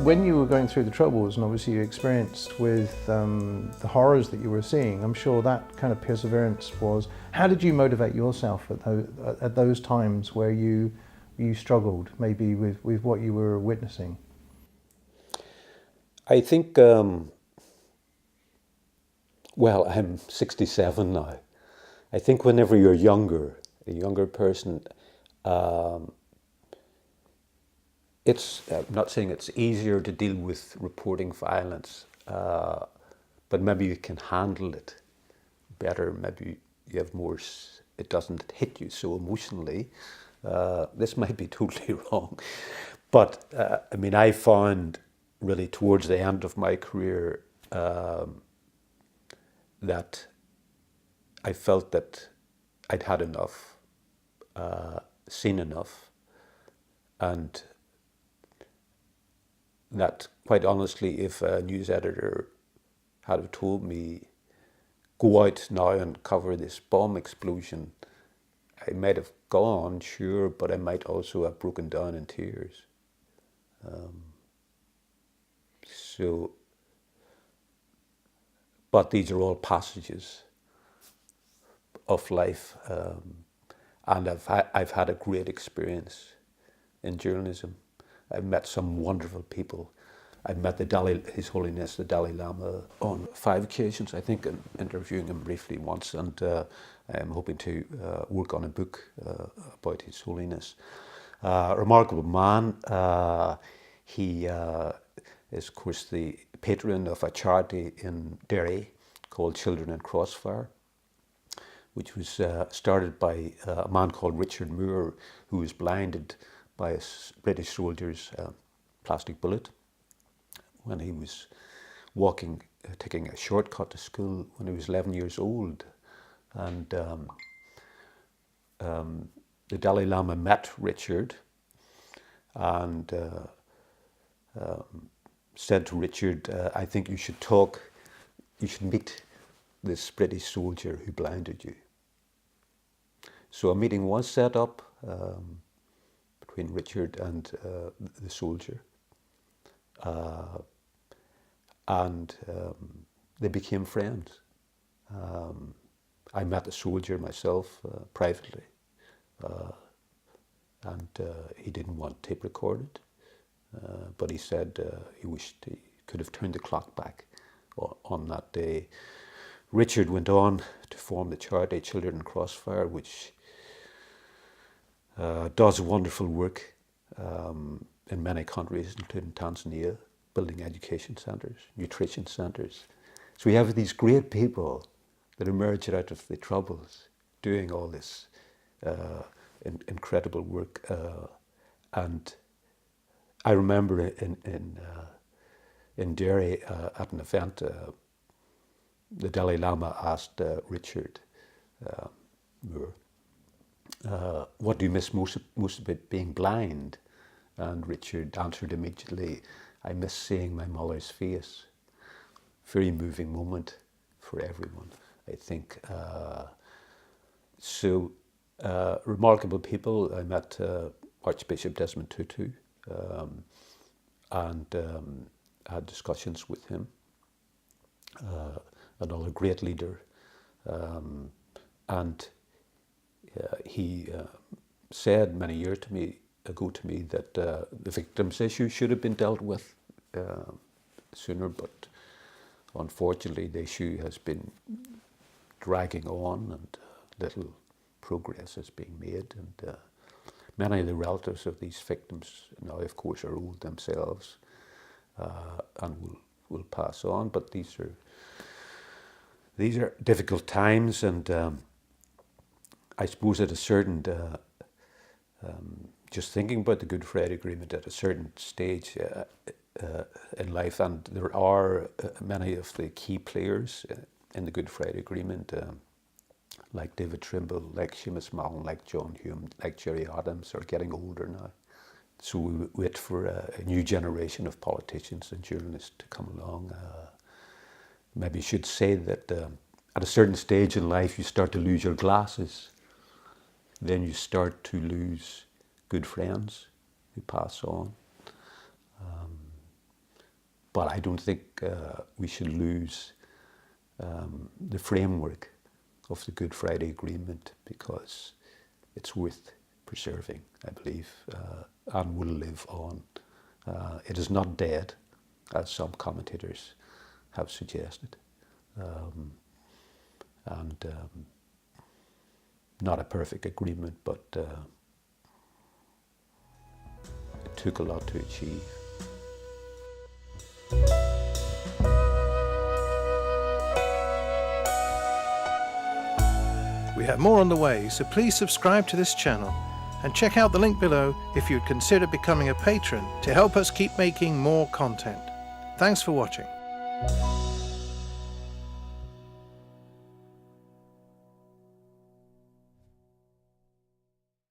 When you were going through the Troubles, and obviously you experienced with the horrors that you were seeing, I'm sure that kind of perseverance was... How did you motivate yourself at those times where you struggled, maybe with what you were witnessing? I think, well, I'm 67 now. I think whenever you're younger, a younger person, I'm not saying it's easier to deal with reporting violence, but maybe you can handle it better. Maybe you have more, it doesn't hit you so emotionally. This might be totally wrong. But I mean, I found really towards the end of my career that I felt that I'd had enough, seen enough, and that, quite honestly, if a news editor had have told me, go out now and cover this bomb explosion, I might have gone, sure, but I might also have broken down in tears. But these are all passages of life, and I've had a great experience in journalism. I've met some wonderful people. I've met His Holiness the Dalai Lama on 5 occasions, I think, and interviewing him briefly once, and I'm hoping to work on a book about His Holiness. Remarkable man. He is, of course, the patron of a charity in Derry called Children in Crossfire, which was started by a man called Richard Moore, who was blinded by a British soldier's plastic bullet when he was walking, taking a shortcut to school when he was 11 years old. And the Dalai Lama met Richard and said to Richard, I think you should meet this British soldier who blinded you. So a meeting was set up between Richard and the soldier. And they became friends. I met the soldier myself privately, and he didn't want tape recorded, but he said he wished he could have turned the clock back on that day. Richard went on to form the charity Children in Crossfire, which does wonderful work in many countries, including Tanzania, building education centres, nutrition centres. So we have these great people that emerged out of the Troubles doing all this incredible work. And I remember in Derry at an event, the Dalai Lama asked Richard Moore, what do you miss most about being blind? And Richard answered immediately, I miss seeing my mother's face. Very moving moment for everyone, I think. Remarkable people. I met Archbishop Desmond Tutu and had discussions with him. Another great leader. And he said many years ago to me that the victims' issue should have been dealt with sooner, but unfortunately the issue has been dragging on and little progress is being made. And many of the relatives of these victims now, of course, are old themselves and will pass on. But these are difficult times, and I suppose at a certain just thinking about the Good Friday Agreement at a certain stage in life, and there are many of the key players in the Good Friday Agreement, like David Trimble, like Seamus Mallon, like John Hume, like Gerry Adams, are getting older now. So we wait for a new generation of politicians and journalists to come along. Maybe you should say that at a certain stage in life you start to lose your glasses. Then you start to lose good friends who pass on. But I don't think we should lose the framework of the Good Friday Agreement, because it's worth preserving, I believe, and will live on. It is not dead, as some commentators have suggested, and not a perfect agreement, but it took a lot to achieve. We have more on the way, so please subscribe to this channel and check out the link below if you'd consider becoming a patron to help us keep making more content. Thanks for watching.